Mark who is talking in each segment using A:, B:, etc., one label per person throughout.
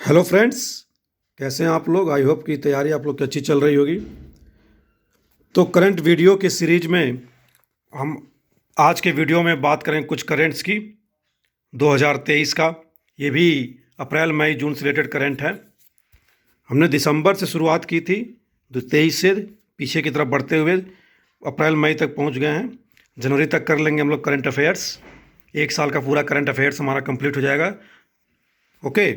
A: Hello friends, कैसे हैं आप लोग। आई होप की तैयारी आप लोग की अच्छी चल रही होगी। तो करंट वीडियो के सीरीज में हम आज के वीडियो में बात करें कुछ करेंट्स की 2023 का। ये भी अप्रैल मई जून से रिलेटेड करंट है। हमने दिसंबर से शुरुआत की थी, 23 से पीछे की तरफ बढ़ते हुए अप्रैल मई तक पहुंच गए हैं। जनवरी तक कर लेंगे हम लोग करंट अफेयर्स। एक साल का पूरा करंट अफेयर्स हमारा कंप्लीट हो जाएगा। ओके,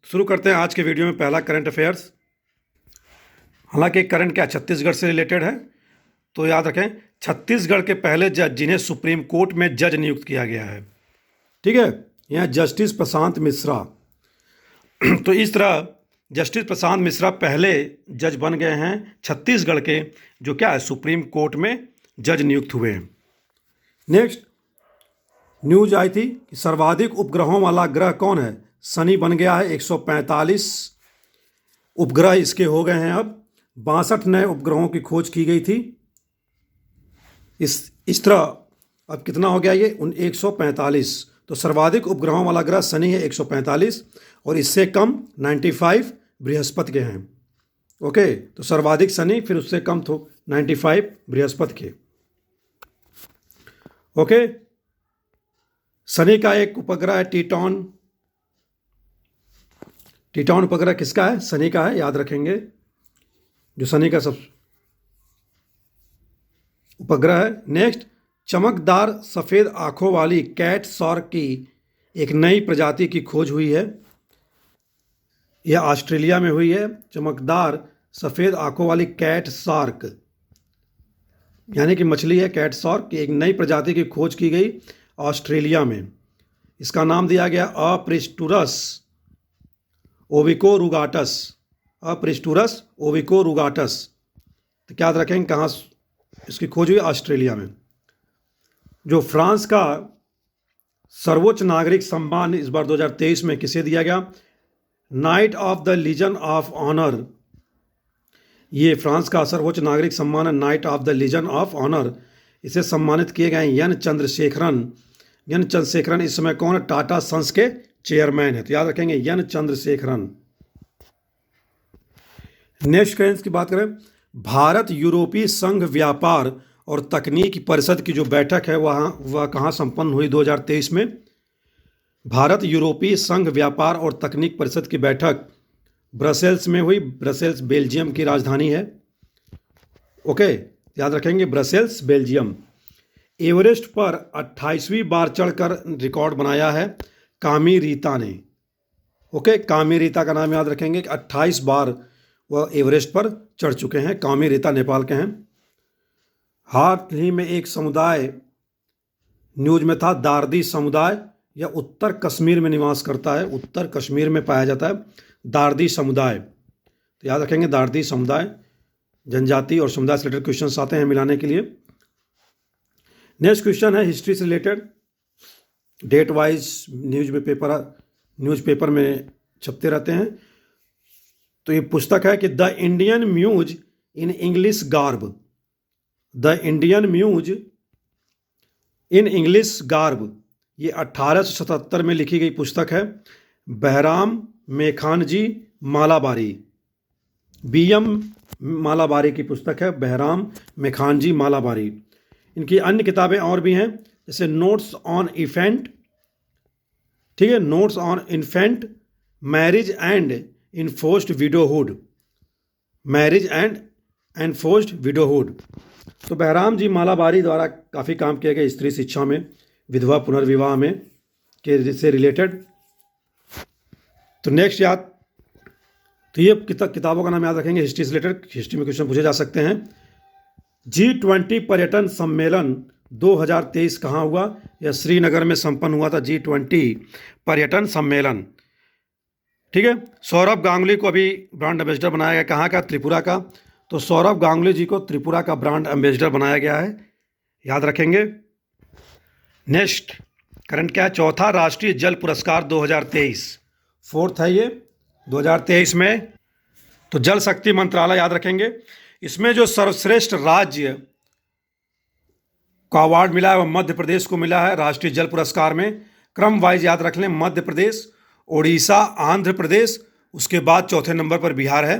A: शुरू करते हैं आज के वीडियो में। पहला करंट अफेयर्स, हालांकि करंट क्या छत्तीसगढ़ से रिलेटेड है, तो याद रखें छत्तीसगढ़ के पहले जज जिन्हें सुप्रीम कोर्ट में जज नियुक्त किया गया है। ठीक है, यह जस्टिस प्रशांत मिश्रा। तो इस तरह जस्टिस प्रशांत मिश्रा पहले जज बन गए हैं छत्तीसगढ़ के, जो क्या है सुप्रीम कोर्ट में जज नियुक्त हुए हैं। नेक्स्ट न्यूज आई थी कि सर्वाधिक उपग्रहों वाला ग्रह कौन है। शनि बन गया है, 145 उपग्रह इसके हो गए हैं। अब 62 नए उपग्रहों की खोज की गई थी। इस तरह अब कितना हो गया ये 145। तो सर्वाधिक उपग्रहों वाला ग्रह शनि है 145, और इससे कम 95 बृहस्पति के हैं। ओके, तो सर्वाधिक शनि, फिर उससे कम तो 95 बृहस्पति के। ओके, शनि का एक उपग्रह है टीटॉन। टीटॉन उपग्रह किसका है? शनि का है, याद रखेंगे। जो शनि का सब उपग्रह है। नेक्स्ट, चमकदार सफ़ेद आंखों वाली कैट शार्क की एक नई प्रजाति की खोज हुई है। यह ऑस्ट्रेलिया में हुई है। चमकदार सफ़ेद आंखों वाली कैट शार्क यानी कि मछली है कैट शार्क की एक नई प्रजाति की खोज की गई ऑस्ट्रेलिया में। इसका नाम दिया गया अप्रिस्टुरस ओविकोरुगाटस। अप्रिस्टुरस ओविकोरुगाटस। तो क्या याद रखेंगे कहाँ इसकी खोज हुई? ऑस्ट्रेलिया में। जो फ्रांस का सर्वोच्च नागरिक सम्मान इस बार 2023 में किसे दिया गया? Knight of the legion of honour. ये फ्रांस का सर्वोच्च नागरिक सम्मान है, knight of the legion of honour. इसे सम्मानित किए गए एन चंद्रशेखरन। एन चंद्रशेखरन इस समय कौन है? टाटा सन्स के चेयरमैन है। तो याद रखेंगे एन चंद्रशेखरन। नेक्स्ट करेंट्स की बात करें, भारत यूरोपीय संघ व्यापार और तकनीक परिषद की जो बैठक है वह कहाँ संपन्न हुई 2023 में? भारत यूरोपीय संघ व्यापार और तकनीक परिषद की बैठक ब्रसेल्स में हुई। ब्रसेल्स बेल्जियम की राजधानी है। ओके, याद रखेंगे ब्रसेल्स बेल्जियम। एवरेस्ट पर 28वीं बार चढ़कर रिकॉर्ड बनाया है कामी रीता ने। ओके, कामी रीता का नाम याद रखेंगे कि 28 बार वह एवरेस्ट पर चढ़ चुके हैं। कामी रीता नेपाल के हैं। हाल ही में एक समुदाय न्यूज में था, दार्दी समुदाय। यह उत्तर कश्मीर में निवास करता है, उत्तर कश्मीर में पाया जाता है दार्दी समुदाय। तो याद रखेंगे दार्दी समुदाय। जनजाति और समुदाय से रिलेटेड क्वेश्चन आते हैं मिलाने के लिए। नेक्स्ट क्वेश्चन है हिस्ट्री से रिलेटेड। डेट वाइज न्यूज़पेपर में छपते रहते हैं। तो ये पुस्तक है कि the Indian muse in English garb. The Indian muse in English garb, ये 1877 में लिखी गई पुस्तक है। बहराम मेखानजी मालाबारी, BM मालाबारी की पुस्तक है, बहराम मेखानजी मालाबारी। इनकी अन्य किताबें और भी हैं, जैसे नोट्स ऑन इन्फेंट, ठीक है, notes on infant marriage and enforced widowhood, marriage and enforced widowhood. तो बहराम जी मालाबारी द्वारा काफ़ी काम किया गया स्त्री शिक्षा में, विधवा पुनर्विवाह में के से रिलेटेड। तो नेक्स्ट तो ये किताबों का नाम याद रखेंगे हिस्ट्री से रिलेटेड। हिस्ट्री में क्वेश्चन पूछे जा सकते हैं। G20 पर्यटन सम्मेलन 2023 कहाँ हुआ? यह श्रीनगर में संपन्न हुआ था G20 पर्यटन सम्मेलन। ठीक है, सौरभ गांगुली को अभी ब्रांड एम्बेसडर बनाया गया। कहाँ का? त्रिपुरा का। तो सौरभ गांगुली जी को त्रिपुरा का ब्रांड एम्बेसडर बनाया गया है, याद रखेंगे। नेक्स्ट करंट क्या है? चौथा राष्ट्रीय जल पुरस्कार 2023, फोर्थ है ये 2023 में। तो जल शक्ति मंत्रालय, याद रखेंगे। इसमें जो सर्वश्रेष्ठ राज्य का अवार्ड मिला है वह मध्य प्रदेश को मिला है राष्ट्रीय जल पुरस्कार में। क्रम वाइज याद रख लें, मध्य प्रदेश, उड़ीसा, आंध्र प्रदेश उसके बाद चौथे नंबर पर बिहार है।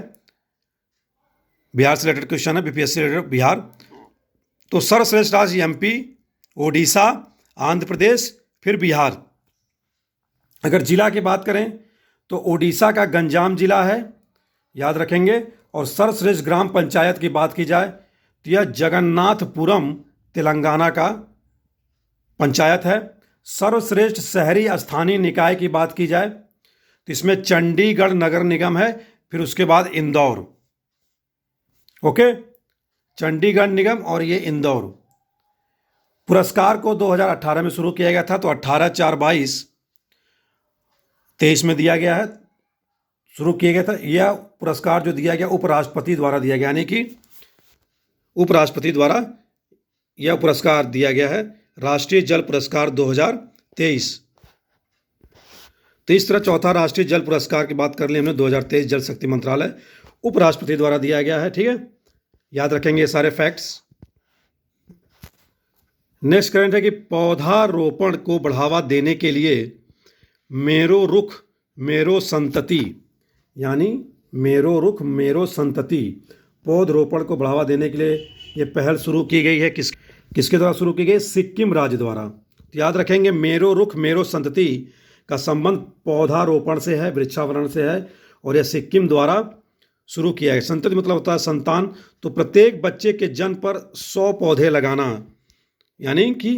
A: बिहार से रिलेटेड क्वेश्चन है, बीपीएससी रिलेटेड बिहार। तो सर्वश्रेष्ठ राज्य एमपी, ओडिशा, आंध्र प्रदेश, फिर बिहार। अगर जिला की बात करें तो ओडिशा का गंजाम जिला है, याद रखेंगे। और सर्वश्रेष्ठ ग्राम पंचायत की बात की जाए तो यह जगन्नाथपुरम तेलंगाना का पंचायत है। सर्वश्रेष्ठ शहरी स्थानीय निकाय की बात की जाए तो इसमें चंडीगढ़ नगर निगम है, फिर उसके बाद इंदौर। ओके, चंडीगढ़ निगम और ये इंदौर। पुरस्कार को 2018 में शुरू किया गया था, तो 18/4/22 में दिया गया है, शुरू किया गया था। यह पुरस्कार जो दिया गया उपराष्ट्रपति द्वारा दिया गया, यानी कि उपराष्ट्रपति द्वारा यह पुरस्कार दिया गया है, राष्ट्रीय जल पुरस्कार 2023। तो इस तरह चौथा राष्ट्रीय जल पुरस्कार की बात कर ली हमने, 2023 जल शक्ति मंत्रालय उपराष्ट्रपति द्वारा दिया गया है। ठीक है, याद रखेंगे ये सारे फैक्ट्स। नेक्स्ट करंट है कि पौधारोपण को बढ़ावा देने के लिए मेरो रुख मेरो संतति, यानी मेरो रुख मेरो संतति पौधरोपण को बढ़ावा देने के लिए ये पहल शुरू की गई है। किसके द्वारा शुरू की गई? सिक्किम राज्य द्वारा। तो याद रखेंगे मेरो रुख मेरो संतति का संबंध पौधारोपण से है, वृक्षावरण से है, और यह सिक्किम द्वारा शुरू किया है। संतति मतलब होता है संतान। तो प्रत्येक बच्चे के जन्म पर 100 पौधे लगाना, यानी कि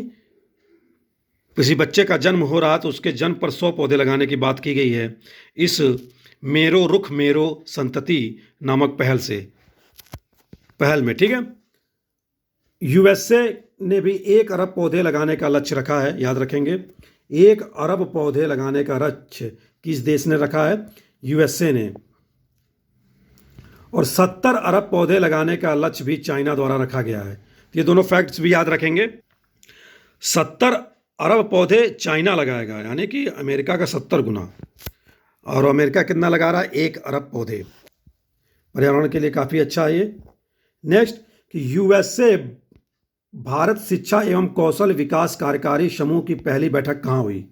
A: किसी बच्चे का जन्म हो रहा तो उसके जन्म पर 100 पौधे लगाने की बात की गई है इस मेरो रुख मेरो संतति नामक पहल में। ठीक है, यूएसए ने भी 1 अरब पौधे लगाने का लक्ष्य रखा है, याद रखेंगे। 1 अरब पौधे लगाने का लक्ष्य किस देश ने रखा है? यूएसए ने। और 70 अरब पौधे लगाने का लक्ष्य भी चाइना द्वारा रखा गया है। ये दोनों फैक्ट्स भी याद रखेंगे। 70 अरब पौधे चाइना लगाएगा, यानी कि अमेरिका का 70 गुना। और अमेरिका कितना लगा रहा है? 1 अरब पौधे। पर्यावरण के लिए काफ़ी अच्छा है ये। नेक्स्ट कि यूएसए भारत शिक्षा एवं कौशल विकास कार्यकारी समूह की पहली बैठक कहाँ हुई?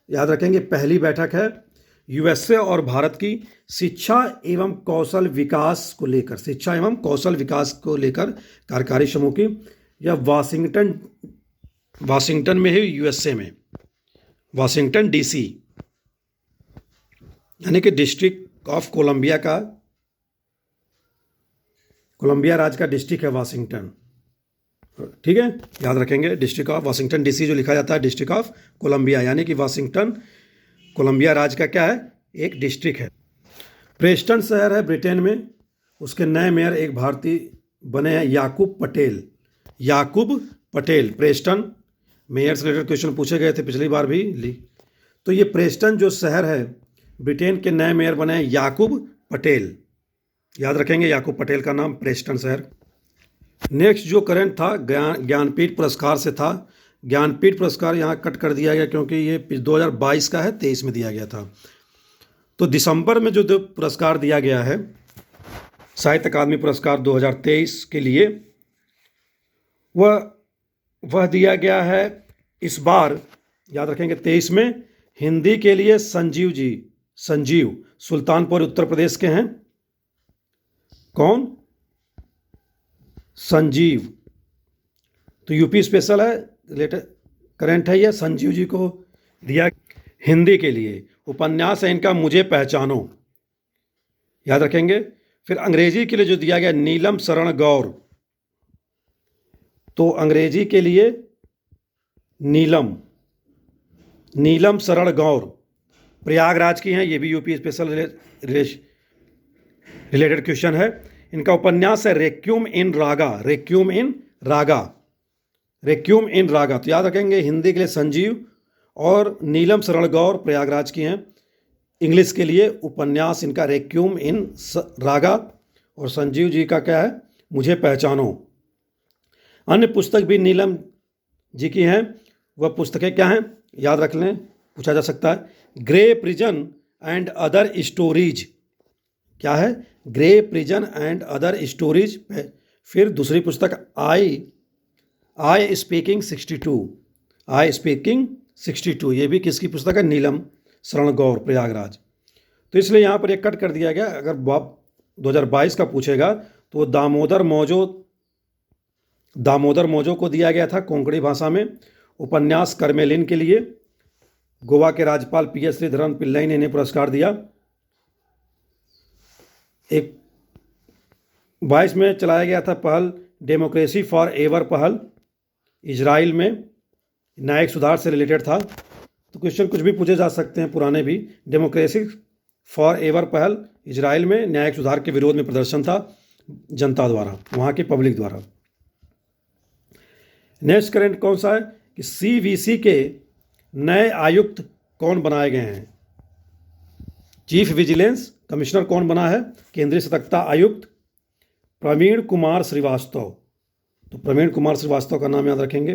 A: याद रखेंगे, पहली बैठक है यूएसए और भारत की शिक्षा एवं कौशल विकास को लेकर, शिक्षा एवं कौशल विकास को लेकर कार्यकारी समूह की। यह वाशिंगटन में है, यूएसए में, वाशिंगटन डीसी, यानी कि डिस्ट्रिक्ट ऑफ कोलंबिया का, कोलंबिया राज्य का डिस्ट्रिक्ट है वाशिंगटन। ठीक है, याद रखेंगे, डिस्ट्रिक्ट ऑफ वाशिंगटन डीसी जो लिखा जाता है डिस्ट्रिक्ट ऑफ कोलंबिया, यानी कि वाशिंगटन कोलंबिया राज्य का क्या है? एक डिस्ट्रिक्ट है। प्रेस्टन शहर है ब्रिटेन में, उसके नए मेयर एक भारतीय बने हैं, याकूब पटेल। याकूब पटेल, प्रेस्टन मेयर से रिलेटेड क्वेश्चन पूछे गए थे पिछली बार भी। तो ये प्रेस्टन जो शहर है, ब्रिटेन के नए मेयर बने हैं याकूब पटेल, याद रखेंगे याकूब पटेल का नाम, प्रेस्टन शहर। नेक्स्ट जो करंट था ज्ञानपीठ पुरस्कार से था। ज्ञानपीठ पुरस्कार यहाँ कट कर दिया गया क्योंकि ये 2022 का है, 23 में दिया गया था। तो दिसंबर में जो पुरस्कार दिया गया है साहित्य अकादमी पुरस्कार 2023 के लिए, वह दिया गया है इस बार, याद रखेंगे 23 में, हिंदी के लिए संजीव सुल्तानपुर उत्तर प्रदेश के हैं। कौन? संजीव। तो यूपी स्पेशल है, रिलेटेड करंट है यह। संजीव जी को दिया हिंदी के लिए। उपन्यास है इनका मुझे पहचानो, याद रखेंगे। फिर अंग्रेजी के लिए जो दिया गया नीलम शरण गौर, तो अंग्रेजी के लिए नीलम शरण गौर प्रयागराज की हैं, ये भी यूपी स्पेशल रिलेटेड क्वेश्चन है। इनका उपन्यास है रेक्यूम इन रागा। तो याद रखेंगे हिंदी के लिए संजीव और नीलम शरण गौर प्रयागराज की हैं। इंग्लिश के लिए उपन्यास इनका रेक्यूम इन रागा, और संजीव जी का क्या है? मुझे पहचानो। अन्य पुस्तक भी नीलम जी की हैं। वह पुस्तकें क्या हैं? याद रख लें, पूछा जा सकता है। Grey prison and other stories, क्या है? Grey prison and other stories. फिर दूसरी पुस्तक आई स्पीकिंग 62, ये भी किसकी पुस्तक है? नीलम शरण गौर प्रयागराज। तो इसलिए यहाँ पर एक कट कर दिया गया। अगर 2022 का पूछेगा तो दामोदर मौजो को दिया गया था कोंकणी भाषा में उपन्यास कर्मेलिन के लिए। गोवा के राज्यपाल PS श्रीधरन पिल्लई ने इन्हें पुरस्कार दिया। एक 22 में चलाया गया था पहल डेमोक्रेसी फॉर एवर पहल, इजराइल में न्यायिक सुधार से रिलेटेड था। तो क्वेश्चन कुछ भी पूछे जा सकते हैं पुराने भी। डेमोक्रेसी फॉर एवर पहल इजराइल में न्यायिक सुधार के विरोध में प्रदर्शन था जनता द्वारा, वहाँ की पब्लिक द्वारा। नेक्स्ट करंट कौन सा है कि CVC के नए आयुक्त कौन बनाए गए हैं? चीफ विजिलेंस कमिश्नर कौन बना है? केंद्रीय सतर्कता आयुक्त प्रवीण कुमार श्रीवास्तव। तो प्रवीण कुमार श्रीवास्तव का नाम याद रखेंगे।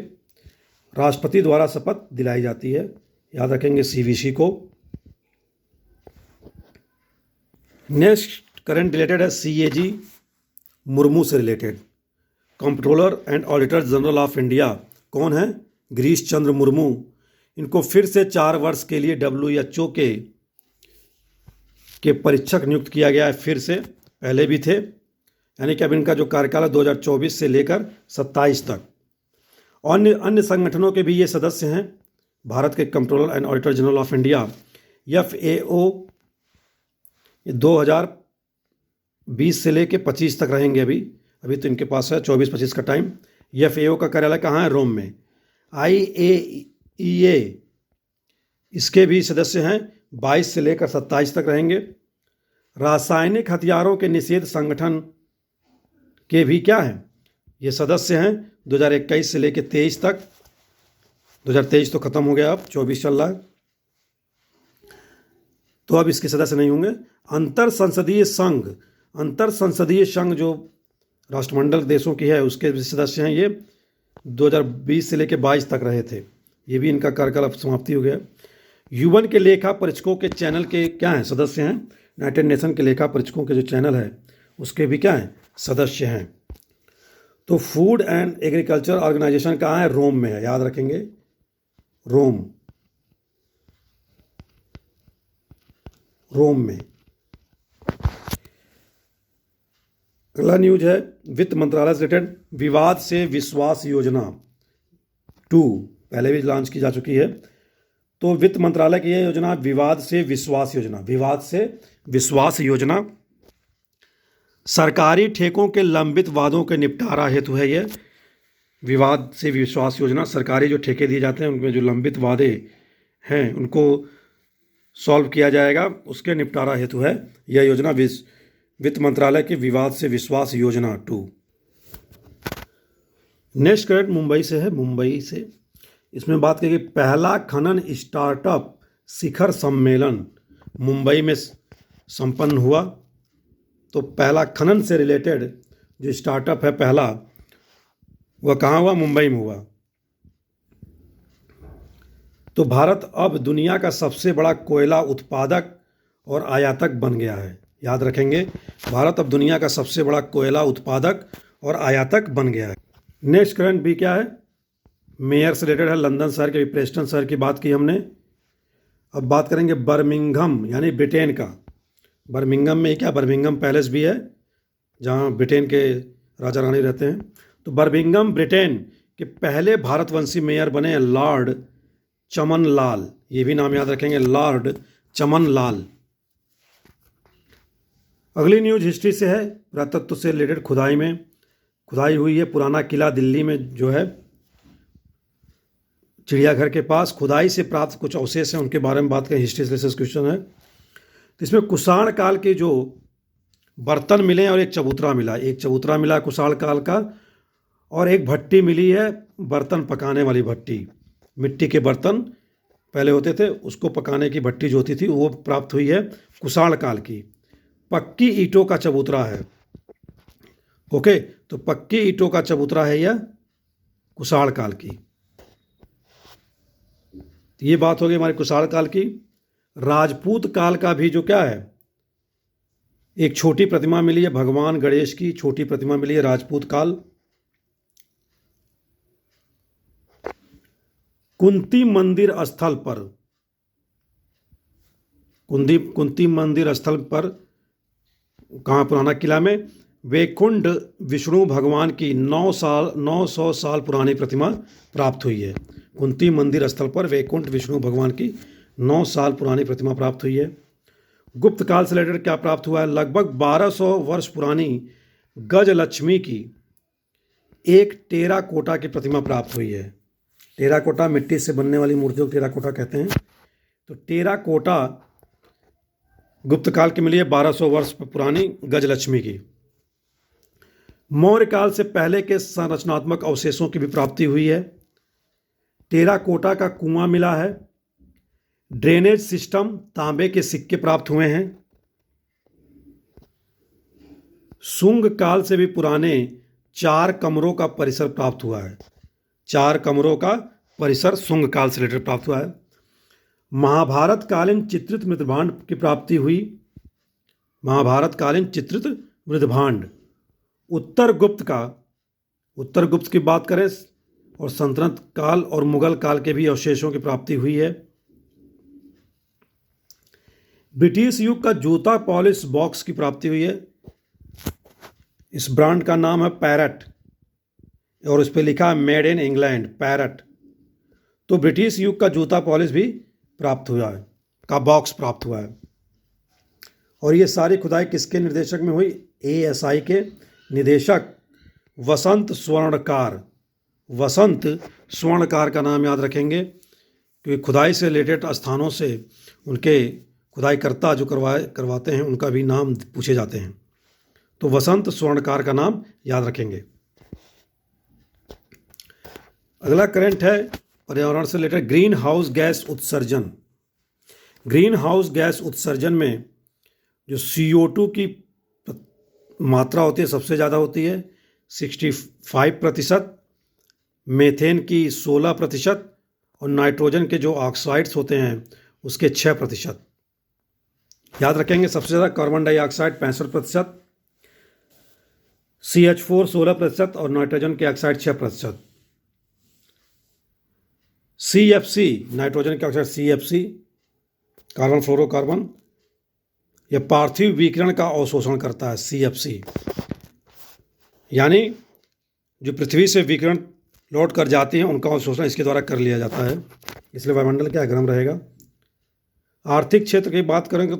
A: राष्ट्रपति द्वारा शपथ दिलाई जाती है, याद रखेंगे CVC को। नेक्स्ट करंट रिलेटेड है CAG मुर्मू से related. Controller and auditor general of India कौन है? गिरीश चंद्र मुर्मू। इनको फिर से 4 वर्ष के लिए WHO के परीक्षक नियुक्त किया गया है फिर से, पहले भी थे। यानी कि अब इनका जो कार्यकाल है 2024 से लेकर 27 तक। अन्य संगठनों के भी ये सदस्य हैं। भारत के controller and auditor general of India FAO 2020 से लेकर 25 तक रहेंगे। अभी तो इनके पास है 24-25 का टाइम। FAO का कार्यालय कहाँ है? रोम में। IAEA इसके भी सदस्य हैं, 22 से लेकर 27 तक रहेंगे। रासायनिक हथियारों के निषेध संगठन के भी क्या हैं? ये सदस्य हैं 2021 से लेकर 23 तक। 2023 तो खत्म हो गया, अब 24 चल रहा है, तो अब इसके सदस्य नहीं होंगे। अंतर संसदीय संघ जो राष्ट्रमंडल देशों की है उसके भी सदस्य हैं। ये 2020 से लेकर 22 तक रहे थे। ये भी इनका कार्यकाल अब समाप्ति हो गया। UN के लेखा परीक्षकों के चैनल के क्या हैं? सदस्य हैं। यूनाइटेड नेशन के लेखा परीक्षकों के जो चैनल है उसके भी क्या हैं? सदस्य हैं। तो फूड एंड एग्रीकल्चर ऑर्गेनाइजेशन कहाँ है? रोम में है, याद रखेंगे, रोम में। अगला न्यूज है वित्त मंत्रालय से रिलेटेड। विवाद से विश्वास योजना 2 पहले भी लॉन्च की जा चुकी है। तो वित्त मंत्रालय की यह योजना विवाद से विश्वास योजना सरकारी ठेकों के लंबित वादों के निपटारा हेतु है। यह विवाद से विश्वास योजना सरकारी जो ठेके दिए जाते हैं उनमें जो लंबित वादे हैं उनको सॉल्व किया जाएगा, उसके निपटारा हेतु है यह योजना। वित्त मंत्रालय की विवाद से विश्वास योजना 2। नेक्स्ट करंट मुंबई से है। मुंबई से इसमें बात करेंगे पहला खनन स्टार्टअप शिखर सम्मेलन मुंबई में संपन्न हुआ। तो पहला खनन से रिलेटेड जो स्टार्टअप है पहला, वह कहाँ हुआ? मुंबई में हुआ। तो भारत अब दुनिया का सबसे बड़ा कोयला उत्पादक और आयातक बन गया है, याद रखेंगे। भारत अब दुनिया का सबसे बड़ा कोयला उत्पादक और आयातक बन गया है। नेक्स्ट करंट भी क्या है? मेयर से रिलेटेड है। लंदन शहर के, प्रेस्टन शहर की बात की हमने। अब बात करेंगे बर्मिंघम यानी ब्रिटेन का। बर्मिंघम में क्या? बर्मिंघम पैलेस भी है जहाँ ब्रिटेन के राजा रानी रहते हैं। तो बर्मिंघम ब्रिटेन के पहले भारतवंशी मेयर बने लॉर्ड चमन लाल। ये भी नाम याद रखेंगे, लॉर्ड चमन लाल। अगली न्यूज हिस्ट्री से है, पुरातत्व से रिलेटेड। खुदाई हुई है पुराना किला दिल्ली में जो है चिड़ियाघर के पास। खुदाई से प्राप्त कुछ अवशेष हैं, उनके बारे में बात करें। हिस्ट्री से क्वेश्चन है। तो इसमें कुषाण काल के जो बर्तन मिले और एक चबूतरा मिला कुषाण काल का, और एक भट्टी मिली है बर्तन पकाने वाली भट्टी। मिट्टी के बर्तन पहले होते थे, उसको पकाने की भट्टी जो होती थी वो प्राप्त हुई है कुषाण काल की। पक्की ईंटों का चबूतरा है। ओके, तो पक्की ईंटों का चबूतरा है यह कुषाण काल की। ये बात हो गई हमारे कुषाण काल की। राजपूत काल का भी जो क्या है, एक छोटी प्रतिमा मिली है भगवान गणेश की, छोटी प्रतिमा मिली है राजपूत काल। कुंती मंदिर स्थल पर कुंती मंदिर स्थल पर, कहाँ, पुराना किला में वैकुंठ विष्णु भगवान की 900 साल पुरानी प्रतिमा प्राप्त हुई है। कुंती मंदिर स्थल पर वैकुंठ विष्णु भगवान की 9 साल पुरानी प्रतिमा प्राप्त हुई है। गुप्त काल से रिलेटेड क्या प्राप्त हुआ है? लगभग 1200 वर्ष पुरानी गजलक्ष्मी की एक टेराकोटा की प्रतिमा प्राप्त हुई है। टेराकोटा, मिट्टी से बनने वाली मूर्तियों को टेराकोटा कहते हैं। तो टेराकोटा गुप्त काल की मिली है, 1200 वर्ष पुरानी गजलक्ष्मी की। मौर्य काल से पहले के संरचनात्मक अवशेषों की भी प्राप्ति हुई है। टेराकोटा का कुआं मिला है। ड्रेनेज सिस्टम, तांबे के सिक्के प्राप्त हुए हैं। शुंग काल से भी पुराने 4 कमरों का परिसर प्राप्त हुआ है। 4 कमरों का परिसर शुंग काल से रिलेटेड प्राप्त हुआ है। महाभारत कालीन चित्रित मृदभांड की प्राप्ति हुई। महाभारत कालीन चित्रित मृदभांड। उत्तर गुप्त की बात करें और सल्तनत काल और मुगल काल के भी अवशेषों की प्राप्ति हुई है। ब्रिटिश युग का जूता पॉलिश बॉक्स की प्राप्ति हुई है। इस ब्रांड का नाम है पैरट और उस पर लिखा है मेड इन इंग्लैंड, पैरट। तो ब्रिटिश युग का जूता पॉलिश भी प्राप्त हुआ है, का बॉक्स प्राप्त हुआ है। और ये सारी खुदाई किसके निर्देशक में हुई? ASI के निदेशक वसंत स्वर्णकार। वसंत स्वर्णकार का नाम याद रखेंगे क्योंकि खुदाई से रिलेटेड स्थानों से उनके खुदाईकर्ता जो करवाते हैं उनका भी नाम पूछे जाते हैं। तो वसंत स्वर्णकार का नाम याद रखेंगे। अगला करंट है पर्यावरण से रिलेटेड, ग्रीन हाउस गैस उत्सर्जन। ग्रीन हाउस गैस उत्सर्जन में जो CO2 की मात्रा होती है सबसे ज़्यादा होती है 65%, मीथेन की 16% और नाइट्रोजन के जो ऑक्साइड्स होते हैं उसके 6%। याद रखेंगे सबसे ज़्यादा कार्बन डाइऑक्साइड 65%, CH4 16% और नाइट्रोजन के ऑक्साइड 6%। CFC, नाइट्रोजन के ऑक्साइड CFC, कार्बन फ्लोरोकार्बन, यह पार्थिव विकिरण का अवशोषण करता है। CFC यानी जो पृथ्वी से विकिरण लौट कर जाती हैं उनका अवशोषण इसके द्वारा कर लिया जाता है, इसलिए वायुमंडल क्या गर्म रहेगा। आर्थिक क्षेत्र की बात करेंगे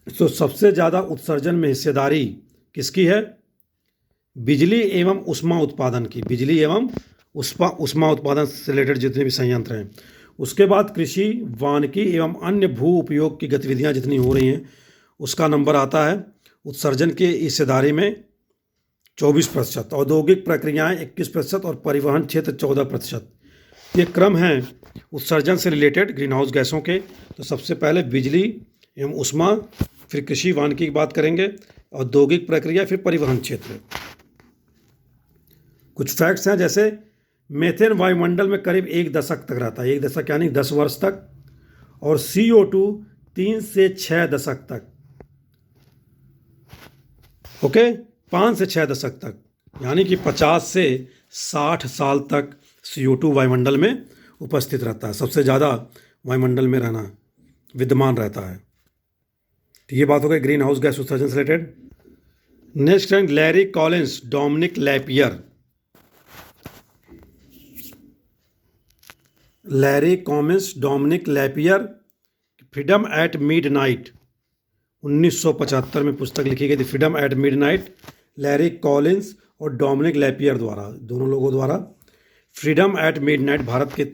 A: तो सबसे ज़्यादा उत्सर्जन में हिस्सेदारी किसकी है? बिजली एवं उष्मा उत्पादन की। बिजली एवं उष्मा उत्पादन से रिलेटेड जितने भी संयंत्र हैं। उसके बाद कृषि, वानिकी एवं अन्य भू उपयोग की गतिविधियां जितनी हो रही हैं उसका नंबर आता है उत्सर्जन की हिस्सेदारी में 24%, औद्योगिक प्रक्रियाएं 21% और परिवहन क्षेत्र 14%। ये क्रम हैं उत्सर्जन से रिलेटेड ग्रीन हाउस गैसों के। तो सबसे पहले बिजली एवं उष्मा, फिर कृषि वानिकी की बात करेंगे, औद्योगिक प्रक्रिया, फिर परिवहन क्षेत्र। कुछ फैक्ट्स हैं जैसे मीथेन वायुमंडल में करीब 1 दशक तक रहता है, 1 दशक यानी 10 वर्ष तक, और CO2 3 से 6 दशक तक। ओके, 5 से 6 दशक तक, यानी कि 50 से 60 साल तक CO2 वायुमंडल में उपस्थित रहता है, सबसे ज़्यादा वायुमंडल में रहना विद्यमान रहता है। तो ये बात हो गई ग्रीन हाउस गैस उत्सर्जन से रिलेटेड। नेक्स्ट है Larry Collins, Dominique Lapierre. Larry Collins, Dominique Lapierre, freedom at midnight, 1975 में पुस्तक लिखी गई थी, freedom at midnight, Larry Collins और डोमिनिक लैपियर द्वारा, दोनों लोगों द्वारा। फ्रीडम एट मिडनाइट भारत के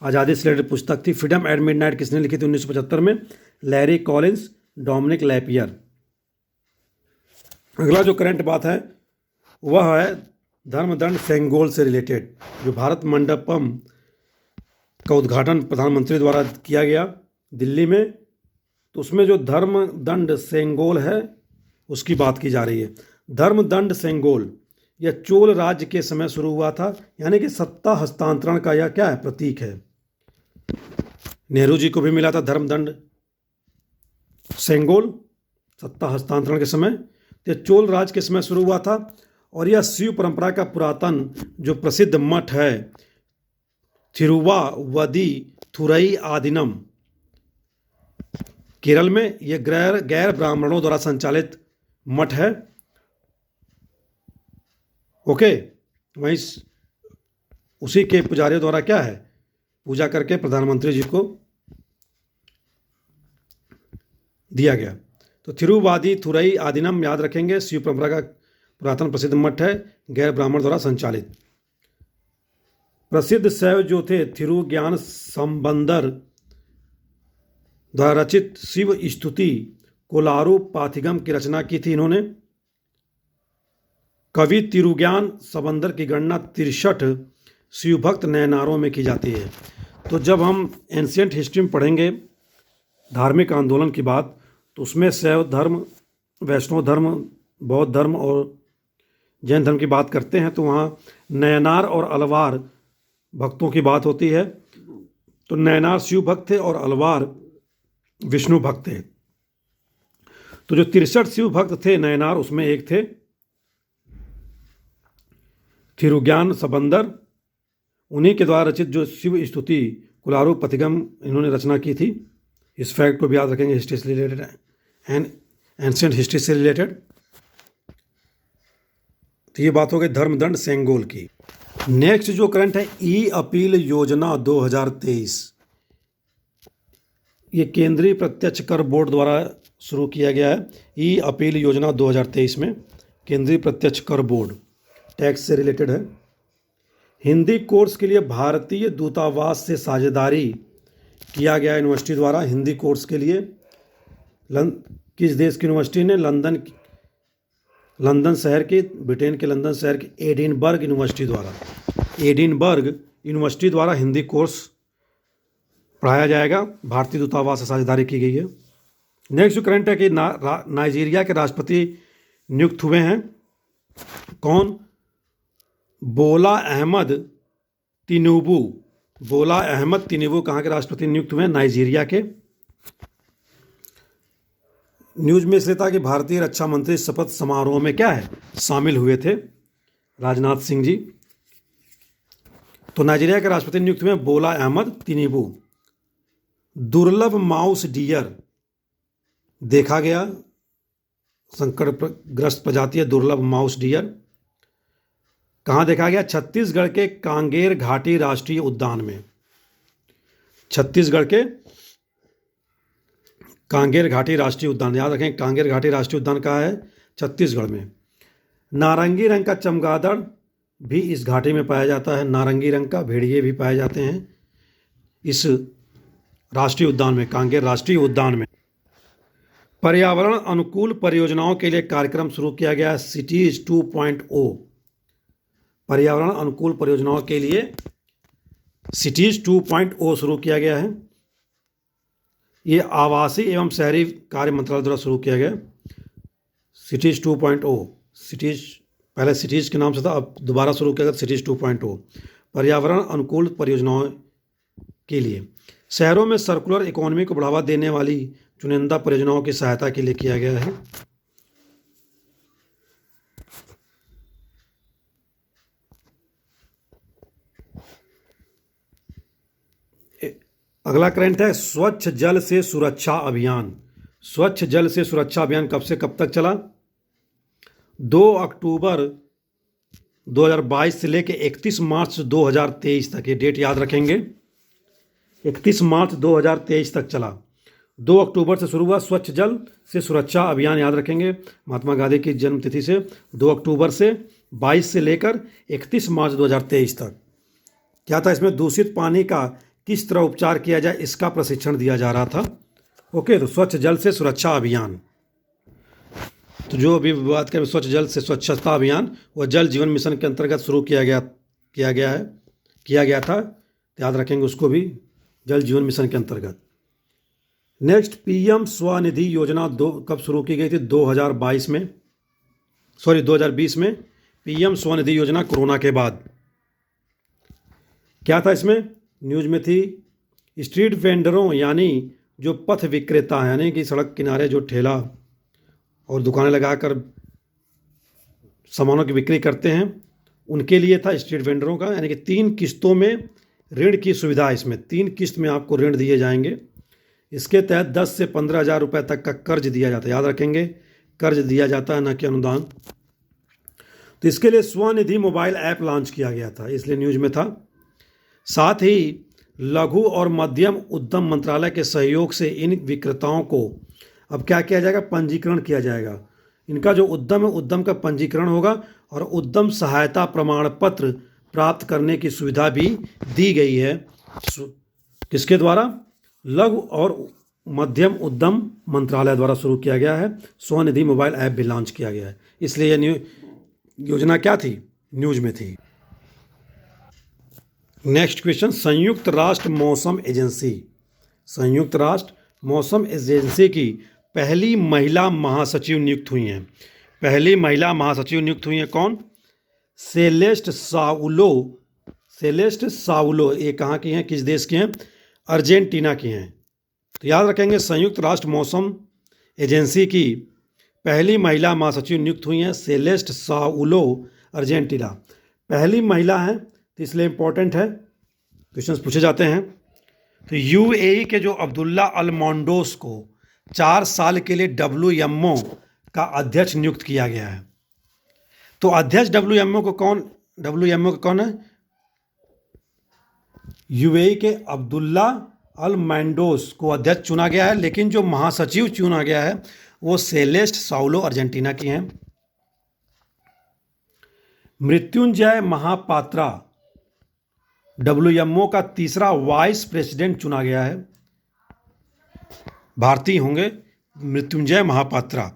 A: आज़ादी से रिलेटेड पुस्तक थी। फ्रीडम एट मिडनाइट किसने लिखी थी? 1975 में लैरी कॉलिंस, डोमिनिक लैपियर। अगला जो करंट बात है वह है धर्मदंड सेंगोल से रिलेटेड, जो भारत मंडपम का उद्घाटन प्रधानमंत्री द्वारा किया गया दिल्ली में। तो उसमें जो धर्मदंड सेंगोल है उसकी बात की जा रही है। धर्मदंड सेंगोल यह चोल राज्य के समय शुरू हुआ था, यानी कि सत्ता हस्तांतरण का यह क्या है? प्रतीक है। नेहरू जी को भी मिला था धर्मदंड सेंगोल सत्ता हस्तांतरण के समय। तो चोल राज्य के समय शुरू हुआ था और यह शिव परंपरा का पुरातन जो प्रसिद्ध मठ है थिरुवावदी थुरई आदीनम, केरल में ये गैर गैर ब्राह्मणों द्वारा संचालित मठ है। ओके, वहीं उसी के पुजारियों द्वारा क्या है, पूजा करके प्रधानमंत्री जी को दिया गया। तो थिरुवादी थुरई आदीनम याद रखेंगे, शिव परंपरा का पुरातन प्रसिद्ध मठ है, गैर ब्राह्मण द्वारा संचालित। प्रसिद्ध शैव जो थे थिरु ज्ञान संबंदर द्वारा रचित शिव स्तुति कोलारू पाथिगम की रचना की थी इन्होंने। कवि तिरुज्ञान संबंदर की गणना 63 शिवभक्त नयनारों में की जाती है। तो जब हम एंशियंट हिस्ट्री में पढ़ेंगे धार्मिक आंदोलन की बात, तो उसमें शैव धर्म, वैष्णव धर्म, बौद्ध धर्म और जैन धर्म की बात करते हैं, तो वहाँ नयनार और अलवार भक्तों की बात होती है। तो नयनार शिव भक्त थे और अलवार विष्णु भक्त थे। तो जो 63 शिव भक्त थे नयनार, उसमें एक थे थिरुज्ञान संबंदर। उन्हीं के द्वारा रचित जो शिव स्तुति कुलारू पथिगम इन्होंने रचना की थी। इस फैक्ट को भी याद रखेंगे, हिस्ट्री से रिलेटेड एंड एंशिएंट हिस्ट्री से रिलेटेड। तो ये बात हो गई धर्मदंड सेंगोल की। नेक्स्ट जो करंट है, ई अपील योजना 2023। ये केंद्रीय प्रत्यक्ष कर बोर्ड द्वारा शुरू किया गया है। ई अपील योजना 2023 में केंद्रीय प्रत्यक्ष कर बोर्ड टैक्स से रिलेटेड है। हिंदी कोर्स के लिए भारतीय दूतावास से साझेदारी किया गया यूनिवर्सिटी द्वारा। हिंदी कोर्स के लिए किस देश की यूनिवर्सिटी ने? लंदन शहर की, ब्रिटेन के लंदन शहर की एडिनबर्ग यूनिवर्सिटी द्वारा, एडिनबर्ग यूनिवर्सिटी द्वारा हिंदी कोर्स पढ़ाया जाएगा। भारतीय दूतावास से साझेदारी की गई है। नेक्स्ट जो करंट है कि नाइजीरिया के राष्ट्रपति नियुक्त हुए हैं। कौन? बोला अहमद तिनुबू। बोला अहमद तिनुबू कहाँ के राष्ट्रपति नियुक्त हुए हैं? नाइजीरिया के। न्यूज में इसलिए था कि भारतीय रक्षा मंत्री शपथ समारोह में क्या है, शामिल हुए थे, राजनाथ सिंह जी। तो नाइजीरिया के राष्ट्रपति नियुक्त हुए बोला अहमद तिनुबू। दुर्लभ माउस डियर देखा गया, संकटग्रस्त प्रजाति है दुर्लभ माउस डियर। कहाँ देखा गया? छत्तीसगढ़ के कांगेर घाटी राष्ट्रीय उद्यान में। छत्तीसगढ़ के कांगेर घाटी राष्ट्रीय उद्यान, याद रखें कांगेर घाटी राष्ट्रीय उद्यान कहाँ है? छत्तीसगढ़ में। नारंगी रंग का चमगादड़ भी इस घाटी में पाया जाता है। नारंगी रंग का भेड़िए भी पाए जाते हैं इस राष्ट्रीय उद्यान में, कांगेर राष्ट्रीय उद्यान में। पर्यावरण अनुकूल परियोजनाओं के लिए कार्यक्रम शुरू किया गया है, सिटीज 2.0। पर्यावरण अनुकूल परियोजनाओं के लिए सिटीज 2.0 शुरू किया गया है। ये आवासीय एवं शहरी कार्य मंत्रालय द्वारा शुरू किया गया सिटीज 2.0। सिटीज पहले सिटीज के नाम से था, अब दोबारा शुरू किया गया सिटीज 2.0। पर्यावरण अनुकूल परियोजनाओं के लिए शहरों में सर्कुलर इकोनॉमी को बढ़ावा देने वाली चुनिंदा परियोजनाओं की सहायता के लिए किया गया है। अगला करंट है स्वच्छ जल से सुरक्षा अभियान। स्वच्छ जल से सुरक्षा अभियान कब से कब तक चला? 2 अक्टूबर 2022 से लेकर 31 मार्च 2023 तक। ये डेट याद रखेंगे, 31 मार्च 2023 तक चला। 2 अक्टूबर से शुरू हुआ स्वच्छ जल से सुरक्षा अभियान, याद रखेंगे महात्मा गांधी की जन्मतिथि से 2 अक्टूबर से 22 से लेकर 31 मार्च 2023 तक। क्या था इसमें? दूषित पानी का किस तरह उपचार किया जाए, इसका प्रशिक्षण दिया जा रहा था। ओके, तो स्वच्छ जल से सुरक्षा अभियान। तो जो अभी बात करें स्वच्छ जल से स्वच्छता अभियान, वह जल जीवन मिशन के अंतर्गत शुरू किया गया था। याद रखेंगे उसको भी, जल जीवन मिशन के अंतर्गत। नेक्स्ट, पीएम स्वनिधि योजना कब शुरू की गई थी? 2020 में पीएम स्वनिधि योजना कोरोना के बाद। क्या था इसमें? न्यूज में थी स्ट्रीट वेंडरों यानी जो पथ विक्रेता हैं, यानी कि सड़क किनारे जो ठेला और दुकानें लगाकर सामानों की बिक्री करते हैं, उनके लिए था स्ट्रीट वेंडरों का, यानी कि 3 किस्तों में ऋण की सुविधा। इसमें 3 किस्त में आपको ऋण दिए जाएंगे। इसके तहत 10 से 15,000 रुपये तक का कर्ज दिया जाता है। याद रखेंगे, कर्ज दिया जाता है, न कि अनुदान। तो इसके लिए स्वनिधि मोबाइल ऐप लॉन्च किया गया था, इसलिए न्यूज में था। साथ ही लघु और मध्यम उद्यम मंत्रालय के सहयोग से इन विक्रेताओं को अब क्या किया जाएगा, पंजीकरण किया जाएगा। इनका जो उद्यम है, उद्यम का पंजीकरण होगा और उद्यम सहायता प्रमाण पत्र प्राप्त करने की सुविधा भी दी गई है। किसके द्वारा? लघु और मध्यम उद्यम मंत्रालय द्वारा शुरू किया गया है। स्वनिधि मोबाइल ऐप भी लॉन्च किया गया है, इसलिए यह योजना क्या थी, न्यूज में थी। नेक्स्ट क्वेश्चन, संयुक्त राष्ट्र मौसम एजेंसी, संयुक्त राष्ट्र मौसम एजेंसी की पहली महिला महासचिव नियुक्त हुई हैं। पहली महिला महासचिव नियुक्त हुई हैं कौन? सेलेस्ट साउलो। सेलेस्ट साउलो, ये कहाँ की हैं, किस देश की हैं? अर्जेंटीना की हैं। तो याद रखेंगे, संयुक्त राष्ट्र मौसम एजेंसी की पहली महिला महासचिव नियुक्त हुई हैं सेलेस्ट साउलो, अर्जेंटीना। पहली महिला हैं, तो इसलिए इंपॉर्टेंट है, क्वेश्चंस पूछे जाते हैं। तो यूएई के जो अब्दुल्ला अल मोंडोस को 4 साल के लिए WMO का अध्यक्ष नियुक्त किया गया है। तो अध्यक्ष WMO को कौन है? यूएई के अब्दुल्ला अल मोंडोस को अध्यक्ष चुना गया है, लेकिन जो महासचिव चुना गया है वो सेलेस्ट साउलो, अर्जेंटीना की हैं। मृत्युंजय महापात्रा WMO का तीसरा वाइस प्रेसिडेंट चुना गया है, भारतीय होंगे मृत्युंजय महापात्रा।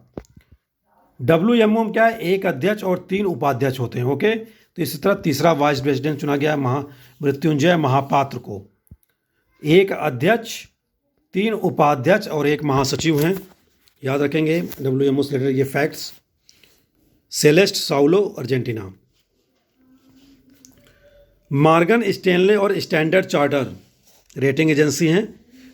A: WMO में क्या है, एक अध्यक्ष और 3 उपाध्यक्ष होते हैं। ओके, तो इसी तरह तीसरा वाइस प्रेसिडेंट चुना गया है मृत्युंजय महापात्र को। एक अध्यक्ष, 3 उपाध्यक्ष और 1 महासचिव हैं। याद रखेंगे WMO से रिलेटेड ये facts. Celeste Saulo, Argentina. Morgan Stanley और स्टैंडर्ड चार्टर रेटिंग एजेंसी हैं,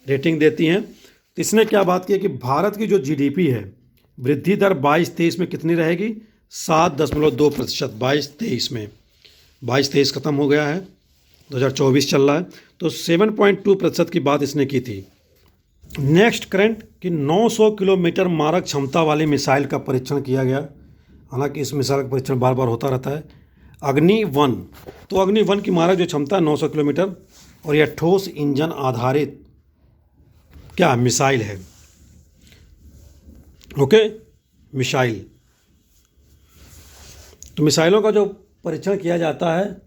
A: रेटिंग देती हैं। तो इसने क्या बात की है कि भारत की जो GDP है, वृद्धि दर 22-23 में कितनी रहेगी? 7.2%। 22-23 में, 22-23 खत्म हो गया है, 2024 चल रहा है, तो 7.2% की बात इसने की थी। नेक्स्ट करंट कि 900 किलोमीटर मारक क्षमता वाली मिसाइल का परीक्षण किया गया। हालांकि इस मिसाइल का परीक्षण बार बार होता रहता है। अग्नि-1, तो अग्नि-1 की मारक जो क्षमता 900 किलोमीटर, और यह ठोस इंजन आधारित क्या मिसाइल है। Okay, missile. तो मिसाइलों का जो परीक्षण किया जाता है,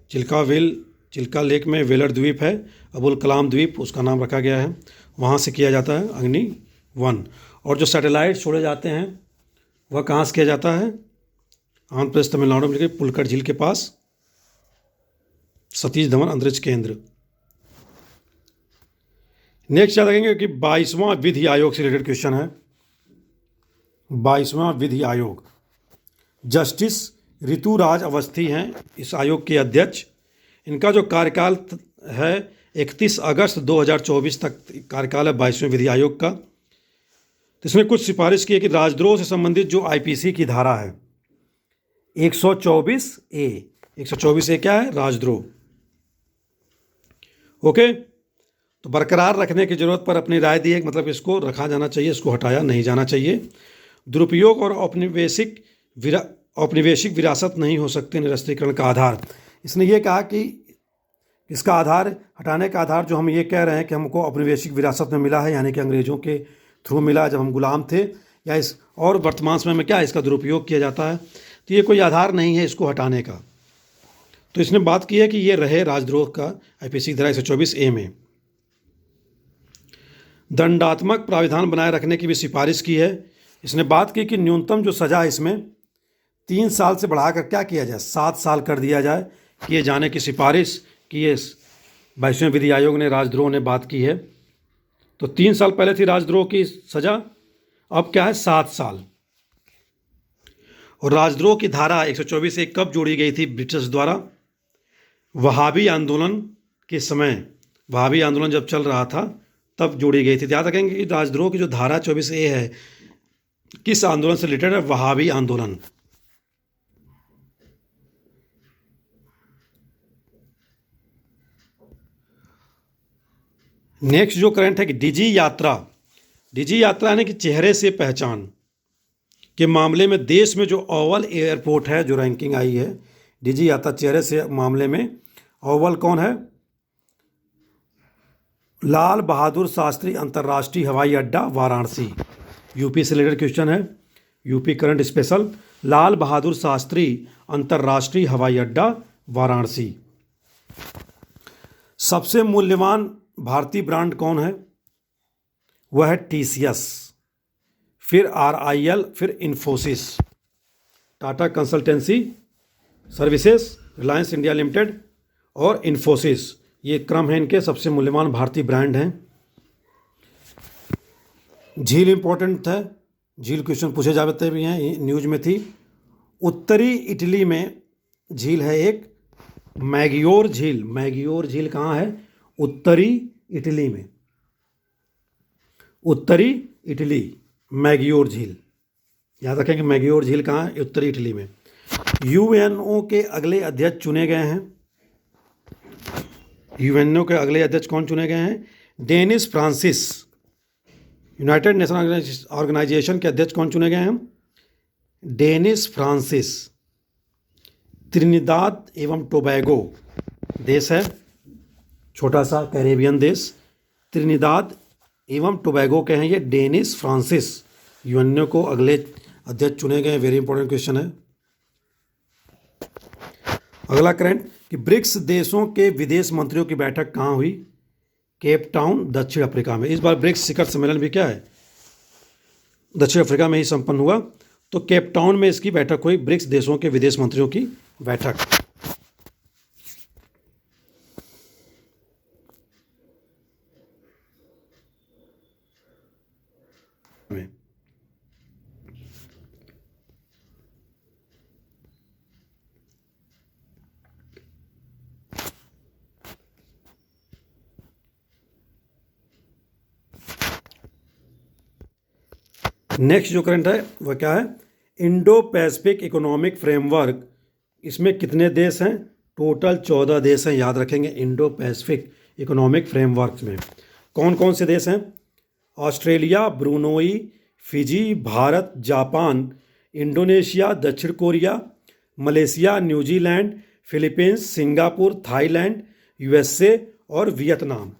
A: चिल्का लेक में वेलर द्वीप है, अबुल कलाम द्वीप उसका नाम रखा गया है, वहाँ से किया जाता है अग्नि-1। और जो सैटेलाइट छोड़े जाते हैं वह कहाँ से किया जाता है? आंध्र प्रदेश तमिलनाडु में पुलकट झील के पास सतीश धवन अंतरिक्ष केंद्र। नेक्स्ट याद रखेंगे कि 22वां विधि आयोग से रिलेटेड क्वेश्चन है। 22वां विधि आयोग, जस्टिस ऋतुराज अवस्थी हैं इस आयोग के अध्यक्ष। इनका जो कार्यकाल है 31 अगस्त 2024 तक कार्यकाल है 22वें विधि आयोग का। तो इसमें कुछ सिफारिश की है कि राजद्रोह से संबंधित जो IPC की धारा है 124A क्या है? राजद्रोह। ओके, तो बरकरार रखने की जरूरत पर अपनी राय दी है, मतलब इसको रखा जाना चाहिए, इसको हटाया नहीं जाना चाहिए। दुरुपयोग और औपनिवेशिक विरासत नहीं हो सकते निरस्त्रीकरण का आधार। इसने ये कहा कि इसका आधार, हटाने का आधार जो हम ये कह रहे हैं कि हमको औपनिवेशिक विरासत में मिला है, यानी कि अंग्रेज़ों के थ्रू मिला जब हम गुलाम थे, या इस और वर्तमान समय में क्या इसका दुरुपयोग किया जाता है, तो ये कोई आधार नहीं है इसको हटाने का। तो इसने बात की है कि ये रहे राजद्रोह का IPC धारा 124A में। दंडात्मक प्राविधान बनाए रखने की भी सिफारिश की है। इसने बात की कि न्यूनतम जो सज़ा इसमें 3 साल से बढ़ाकर क्या किया जाए, 7 साल कर दिया जाए, किए जाने की सिफारिश की है 22वें विधि आयोग ने, राजद्रोह ने बात की है। तो 3 साल पहले थी राजद्रोह की सज़ा, अब क्या है 7 साल। और राजद्रोह की धारा 124A कब जोड़ी गई थी ब्रिटिश द्वारा? वहाबी आंदोलन के समय, वहाबी आंदोलन जब चल रहा था तब जोड़ी गई थी। याद रखेंगे कि राजद्रोह की जो धारा 24A है किस आंदोलन से रिलेटेड है? वहाबी आंदोलन। नेक्स्ट जो करंट है कि डिजी यात्रा डिजी यात्रा यानी कि चेहरे से पहचान के मामले में देश में जो अव्वल एयरपोर्ट है, जो रैंकिंग आई है डिजी यात्रा चेहरे से मामले में, अव्वल कौन है? लाल बहादुर शास्त्री अंतर्राष्ट्रीय हवाई अड्डा, वाराणसी। यूपी से रिलेटेड क्वेश्चन है, UP current special. Lal Bahadur Shastri अंतर्राष्ट्रीय हवाई अड्डा, वाराणसी। सबसे मूल्यवान भारतीय ब्रांड कौन है? वह है टीसीएस, फिर आरआईएल, फिर Infosys, Tata consultancy services, Reliance India limited और इन्फोसिस। ये क्रम है इनके सबसे मूल्यवान भारतीय ब्रांड हैं। झील इंपॉर्टेंट है, झील क्वेश्चन पूछे जाते भी हैं, न्यूज में थी। उत्तरी इटली में झील है एक मैग्योर झील। मैग्योर झील कहाँ है? उत्तरी इटली में। उत्तरी इटली, मैग्योर झील, याद रखेंगे। मैग्योर झील कहाँ है? उत्तरी इटली में। यूएनओ के अगले अध्यक्ष चुने गए हैं। यूएनओ के अगले अध्यक्ष कौन चुने गए हैं? Dennis Francis. United Nation Organization के अध्यक्ष कौन चुने गए हैं? Dennis Francis. त्रिनिदाद एवं टोबैगो देश है, छोटा सा कैरेबियन देश, त्रिनिदाद एवं टोबैगो के हैं ये। डेनिस फ्रांसिस यूएनओ को अगले अध्यक्ष चुने गए। वेरी इंपॉर्टेंट क्वेश्चन है। अगला करंट कि ब्रिक्स देशों के विदेश मंत्रियों की बैठक कहाँ हुई? केप टाउन, दक्षिण अफ्रीका में। इस बार ब्रिक्स शिखर सम्मेलन भी क्या है? दक्षिण अफ्रीका में ही संपन्न हुआ। तो केप टाउन में इसकी बैठक हुई, ब्रिक्स देशों के विदेश मंत्रियों की बैठक। नेक्स्ट जो करंट है वह क्या है? Indo Pacific economic framework. इसमें कितने देश हैं? टोटल 14 देश हैं, याद रखेंगे। इंडो पैसिफिक इकोनॉमिक फ्रेमवर्क में कौन कौन से देश हैं? Australia, Brunei, Fiji, Bharat, Japan, Indonesia, दक्षिण Korea, Malaysia, New Zealand, Philippines, Singapore, Thailand, USA और वियतनाम। तो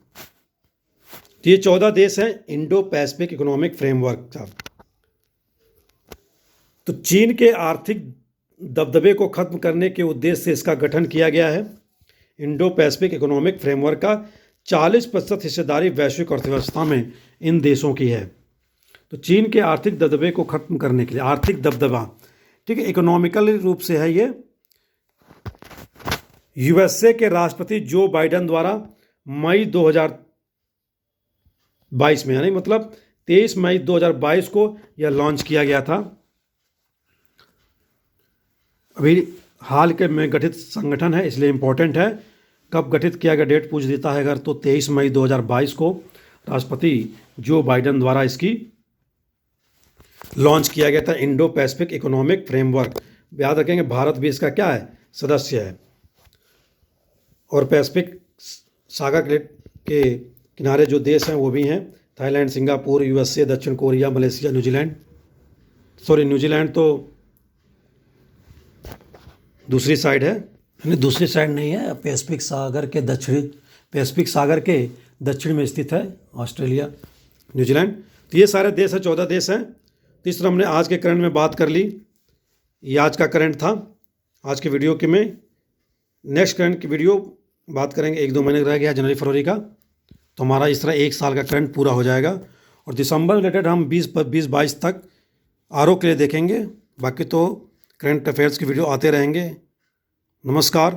A: ये 14 देश हैं इंडो पैसिफिक इकोनॉमिक फ्रेमवर्क का। तो चीन के आर्थिक दबदबे को खत्म करने के उद्देश्य से इसका गठन किया गया है। इंडो पैसिफिक इकोनॉमिक फ्रेमवर्क का 40% हिस्सेदारी वैश्विक अर्थव्यवस्था में इन देशों की है। तो चीन के आर्थिक दबदबे को खत्म करने के लिए, आर्थिक दबदबा, ठीक है, इकोनॉमिकल रूप से है ये। यूएसए के राष्ट्रपति जो बाइडेन द्वारा मई 2022 में, यानी मतलब 23 मई 2022 को यह लॉन्च किया गया था। अभी हाल के में गठित संगठन है, इसलिए इम्पोर्टेंट है। कब गठित किया गया डेट पूछ देता है अगर, तो 23 मई 2022 को राष्ट्रपति जो बाइडेन द्वारा इसकी लॉन्च किया गया था, इंडो पैसिफिक इकोनॉमिक फ्रेमवर्क। याद रखेंगे भारत भी इसका क्या है? सदस्य है। और पैसिफिक सागर के किनारे जो देश हैं वो भी हैं, थाईलैंड, सिंगापुर, यूएसए, दक्षिण Korea, Malaysia, New Zealand. Sorry, New Zealand तो दूसरी साइड है, यानी दूसरी साइड नहीं है, पैसिफिक सागर के दक्षिण में स्थित है ऑस्ट्रेलिया, न्यूजीलैंड। तो ये सारे देश हैं, 14 देश हैं। तो इस तरह हमने आज के करंट में बात कर ली। ये आज का करंट था आज के वीडियो के में। नेक्स्ट करंट की वीडियो बात करेंगे, 1-2 महीने रह गया जनवरी फरवरी का, तो हमारा इस तरह 1 साल का करंट पूरा हो जाएगा। और दिसंबर रिलेटेड हम 20-22 तक आरओ के लिए देखेंगे। बाकी तो करंट अफेयर्स की वीडियो आते रहेंगे। नमस्कार,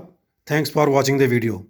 A: thanks for watching the video.